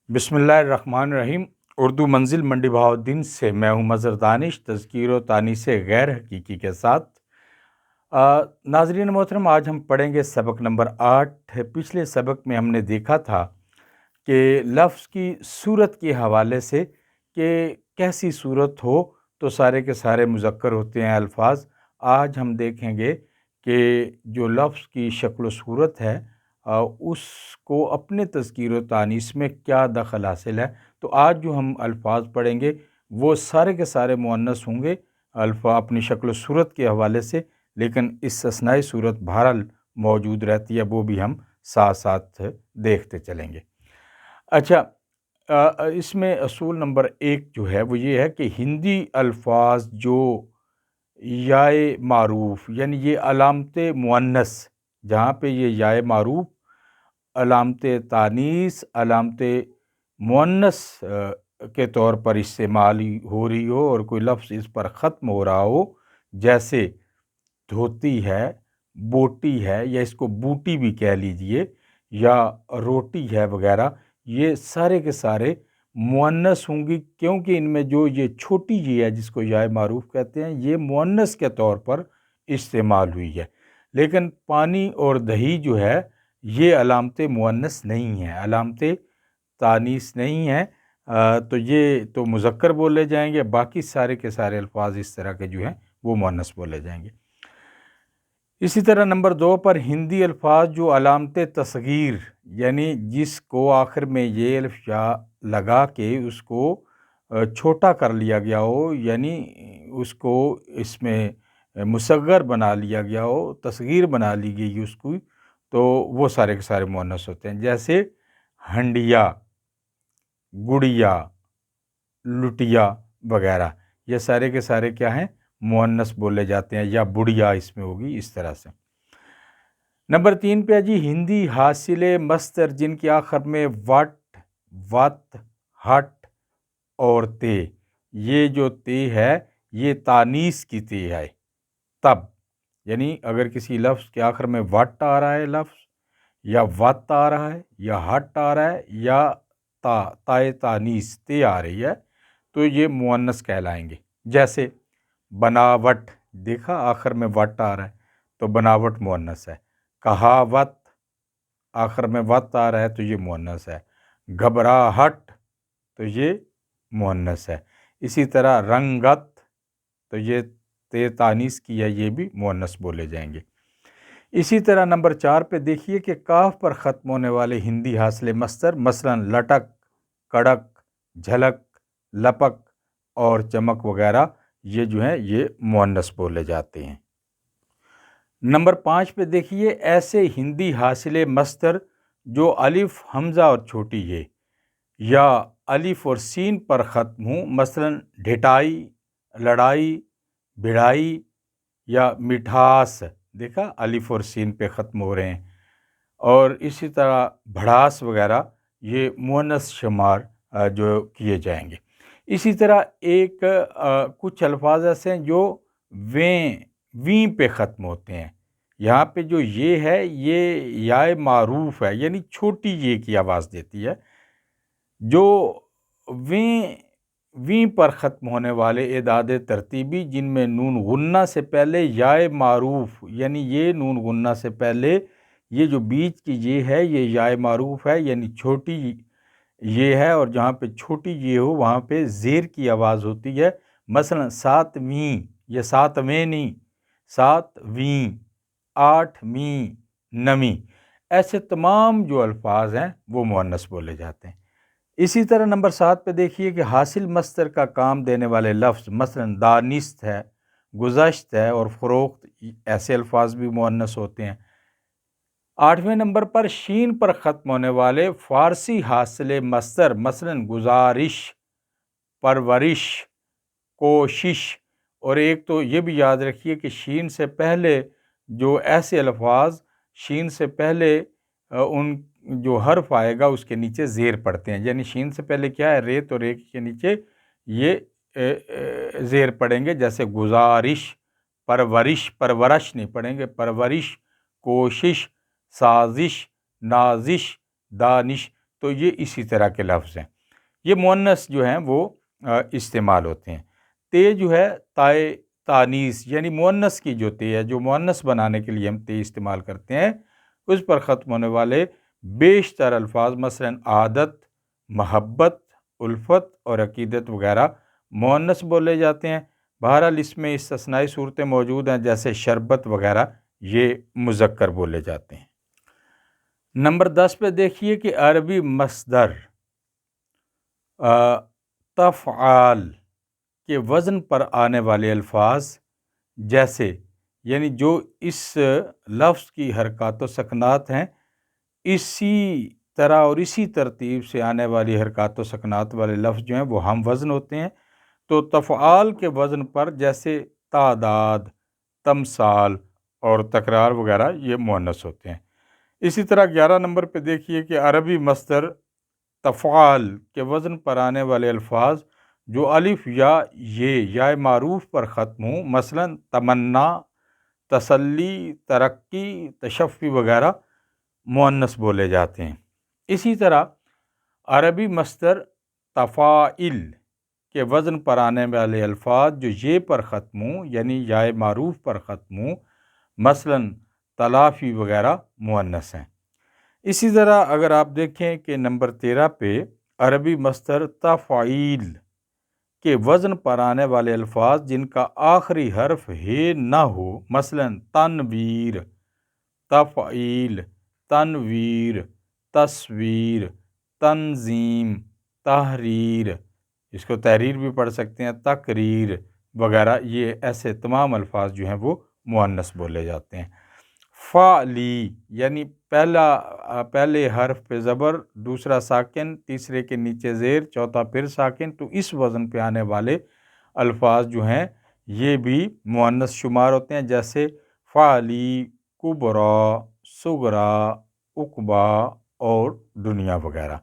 بسم اللہ الرحمن الرحیم۔ اردو منزل منڈی بہاؤالدین سے میں ہوں مظہر دانش، تذکیر و تانیث غیر حقیقی کے ساتھ۔ ناظرین محترم، آج ہم پڑھیں گے سبق نمبر 8۔ پچھلے سبق میں ہم نے دیکھا تھا کہ لفظ کی صورت کے حوالے سے کہ کیسی صورت ہو تو سارے کے سارے مذکر ہوتے ہیں الفاظ۔ آج ہم دیکھیں گے کہ جو لفظ کی شکل و صورت ہے اس کو اپنے تذکیر و تانیث میں کیا دخل حاصل ہے۔ تو آج جو ہم الفاظ پڑھیں گے وہ سارے کے سارے مؤنث ہوں گے اپنی شکل و صورت کے حوالے سے، لیکن استثنائی صورت بہرحال موجود رہتی ہے، وہ بھی ہم ساتھ ساتھ دیکھتے چلیں گے۔ اچھا، اس میں اصول نمبر 1 جو ہے وہ یہ ہے کہ ہندی الفاظ جو یائے معروف یعنی یہ علامت مؤنث، جہاں پہ یہ یائے معروف علامت تانیث علامت مؤنث کے طور پر استعمال ہو رہی ہو اور کوئی لفظ اس پر ختم ہو رہا ہو، جیسے دھوتی ہے، بوٹی ہے، یا اس کو بوٹی بھی کہہ لیجئے، یا روٹی ہے وغیرہ، یہ سارے کے سارے مؤنث ہوں گی، کیونکہ ان میں جو یہ چھوٹی یہ ہے جس کو یائے معروف کہتے ہیں، یہ مؤنث کے طور پر استعمال ہوئی ہے۔ لیکن پانی اور دہی جو ہے یہ علامت مؤنث نہیں ہے، علامت تانیث نہیں ہے، تو یہ تو مذکر بولے جائیں گے، باقی سارے کے سارے الفاظ اس طرح کے جو ہیں وہ مؤنث بولے جائیں گے۔ اسی طرح نمبر 2 پر ہندی الفاظ جو علامت تصغیر یعنی جس کو آخر میں یہ الف یا لگا کے اس کو چھوٹا کر لیا گیا ہو، یعنی اس کو اس میں مصغر بنا لیا گیا ہو، تصغیر بنا لی گئی اس کو، تو وہ سارے کے سارے مؤنث ہوتے ہیں، جیسے ہنڈیا، گڑیا، لٹیا وغیرہ، یہ سارے کے سارے کیا ہیں؟ مؤنث بولے جاتے ہیں، یا بڑیا اس میں ہوگی، اس طرح سے۔ نمبر 3 پہ جی ہندی حاصل مصدر جن کے آخر میں وٹ، وت، ہٹ اور تے، یہ جو تے ہے یہ تانیث کی تے ہے، تب یعنی اگر کسی لفظ کے آخر میں وٹ آ رہا ہے لفظ، یا وت آ رہا ہے، یا ہٹ آ رہا ہے، یا تائے تانیث تے آ رہی ہے، تو یہ مؤنث کہلائیں گے۔ جیسے بناوٹ، دیکھا آخر میں وٹ آ رہا ہے تو بناوٹ مؤنث ہے۔ کہاوت، آخر میں وت آ رہا ہے تو یہ مؤنث ہے۔ گھبراہٹ تو یہ مؤنث ہے۔ اسی طرح رنگت تو یہ تے تانیث کی ہے، یہ بھی مؤنث بولے جائیں گے۔ اسی طرح نمبر 4 پہ دیکھیے کہ کاف پر ختم ہونے والے ہندی حاصل مصدر مثلا لٹک، کڑک، جھلک، لپک اور چمک وغیرہ، یہ جو ہیں یہ مؤنث بولے جاتے ہیں۔ نمبر 5 پہ دیکھیے ایسے ہندی حاصل مصدر جو الف، حمزہ اور چھوٹی یہ یا الف اور سین پر ختم ہوں، مثلا ڈھٹائی، لڑائی، بھڑائی یا مٹھاس، دیکھا الف اور سین پہ ختم ہو رہے ہیں، اور اسی طرح بھڑاس وغیرہ، یہ مؤنث شمار جو کیے جائیں گے۔ اسی طرح ایک کچھ الفاظ ایسے ہیں جو ویں پہ ختم ہوتے ہیں، یہاں پہ جو یہ ہے یہ یائے معروف ہے، یعنی چھوٹی یہ کی آواز دیتی ہے۔ جو ویں پر ختم ہونے والے اعداد ترتیبی جن میں نون غنہ سے پہلے یائے معروف، یعنی یہ نون غنہ سے پہلے یہ جو بیچ کی یہ ہے یہ یائے معروف ہے، یعنی چھوٹی یہ ہے، اور جہاں پہ چھوٹی یہ ہو وہاں پہ زیر کی آواز ہوتی ہے، مثلا ساتویں، یہ ساتویں نہیں، ساتویں، آٹھویں، نویں، ایسے تمام جو الفاظ ہیں وہ مؤنث بولے جاتے ہیں۔ اسی طرح نمبر 7 پہ دیکھیے کہ حاصل مصدر کا کام دینے والے لفظ مثلا دانست ہے، گذشت ہے اور فروخت، ایسے الفاظ بھی مؤنث ہوتے ہیں۔ 8ویں نمبر پر شین پر ختم ہونے والے فارسی حاصل مصدر مثلا گزارش، پرورش، کوشش، اور ایک تو یہ بھی یاد رکھیے کہ شین سے پہلے جو ایسے الفاظ شین سے پہلے ان جو حرف آئے گا اس کے نیچے زیر پڑتے ہیں، یعنی شین سے پہلے کیا ہے ریت، اور ایک کے نیچے یہ زیر پڑیں گے، جیسے گزارش، پرورش، پرورش نہیں پڑھیں گے، پرورش، کوشش، سازش، نازش، دانش، تو یہ اسی طرح کے لفظ ہیں۔ یہ مؤنث جو ہیں وہ استعمال ہوتے ہیں۔ تے جو ہے تائے تانیث یعنی مؤنث کی جو تے ہے، جو مؤنث بنانے کے لیے ہم تے استعمال کرتے ہیں، اس پر ختم ہونے والے بیشتر الفاظ مثلا عادت، محبت، الفت اور عقیدت وغیرہ مؤنث بولے جاتے ہیں۔ بہرحال اس میں استثنائی صورتیں موجود ہیں، جیسے شربت وغیرہ یہ مذکر بولے جاتے ہیں۔ نمبر 10 پہ دیکھیے کہ عربی مصدر تفعال کے وزن پر آنے والے الفاظ جیسے، یعنی جو اس لفظ کی حرکات و سکنات ہیں، اسی طرح اور اسی ترتیب سے آنے والی حرکات و سکنات والے لفظ جو ہیں وہ ہم وزن ہوتے ہیں۔ تو تفعال کے وزن پر جیسے تعداد، تمثال اور تکرار وغیرہ یہ مؤنث ہوتے ہیں۔ اسی طرح 11 نمبر پہ دیکھیے کہ عربی مصدر تفعال کے وزن پر آنے والے الفاظ جو الف یا یا معروف پر ختم ہوں، مثلا تمنا، تسلی، ترقی، تشفی وغیرہ مؤنث بولے جاتے ہیں۔ اسی طرح عربی مصدر تفاعل کے وزن پر آنے والے الفاظ جو یہ پر ختم ہوں، یعنی یا معروف پر ختم ہوں، مثلا تلافی وغیرہ مؤنث ہیں۔ اسی طرح اگر آپ دیکھیں کہ نمبر 13 پہ عربی مصدر تفعیل کے وزن پر آنے والے الفاظ جن کا آخری حرف ہے نہ ہو، مثلا تنویر، تفعیل، تنویر، تصویر، تنظیم، تحریر، اس کو تحریر بھی پڑھ سکتے ہیں، تقریر وغیرہ، یہ ایسے تمام الفاظ جو ہیں وہ مؤنث بولے جاتے ہیں۔ فعلی یعنی پہلے حرف پہ زبر، دوسرا ساکن، تیسرے کے نیچے زیر، چوتھا پھر ساکن، تو اس وزن پہ آنے والے الفاظ جو ہیں یہ بھی مؤنث شمار ہوتے ہیں، جیسے فعلی، کبریٰ، صغریٰ، عقبیٰ اور دنیا وغیرہ،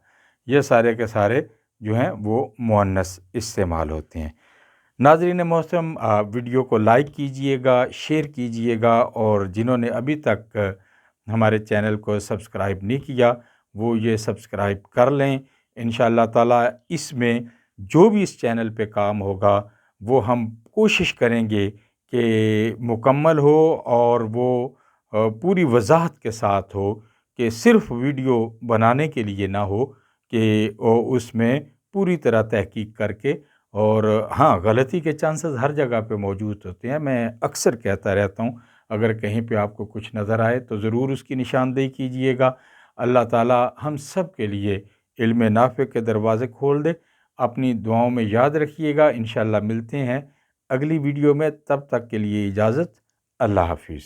یہ سارے کے سارے جو ہیں وہ مؤنث استعمال ہوتے ہیں۔ ناظرین محترم، ویڈیو کو لائک کیجئے گا، شیئر کیجئے گا، اور جنہوں نے ابھی تک ہمارے چینل کو سبسکرائب نہیں کیا وہ یہ سبسکرائب کر لیں۔ انشاءاللہ تعالیٰ اس میں جو بھی اس چینل پہ کام ہوگا وہ ہم کوشش کریں گے کہ مکمل ہو، اور وہ پوری وضاحت کے ساتھ ہو، کہ صرف ویڈیو بنانے کے لیے نہ ہو، کہ اس میں پوری طرح تحقیق کر کے، اور ہاں غلطی کے چانسز ہر جگہ پہ موجود ہوتے ہیں، میں اکثر کہتا رہتا ہوں، اگر کہیں پہ آپ کو کچھ نظر آئے تو ضرور اس کی نشاندہی کیجئے گا۔ اللہ تعالیٰ ہم سب کے لیے علم نافع کے دروازے کھول دے۔ اپنی دعاؤں میں یاد رکھیے گا۔ انشاءاللہ ملتے ہیں اگلی ویڈیو میں، تب تک کے لیے اجازت، اللہ حافظ۔